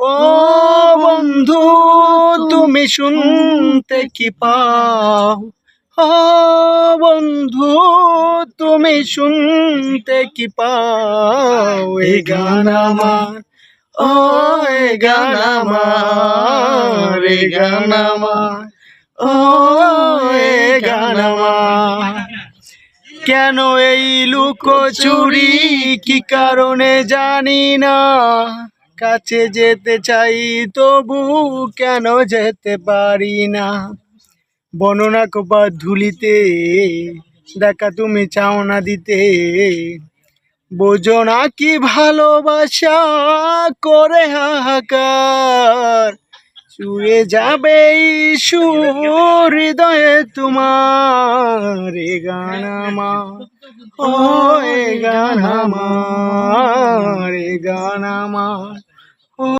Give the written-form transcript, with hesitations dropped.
ও বন্ধু তুমি শুনতে কি পাও, ও বন্ধু তুমি শুনতে কি পাও, এ গান আমার, ও এ গান আমার, এ গান আমার, ও এ গান আমার। কেন এই লুকোচুরি কি কারণে জানি না, কাছে যেতে চাই তবু কেন যেতে পারি না। বর্ণনা কোপা ধুলিতে দেখা তুমি চাও না দিতে, বোঝো না কি ভালোবাসা করে হাহাকার, ছুঁয়ে যাবে সুর হৃদয়ে তোমার, এ গান আমার, ও এ গান আমার, এ গান আমার।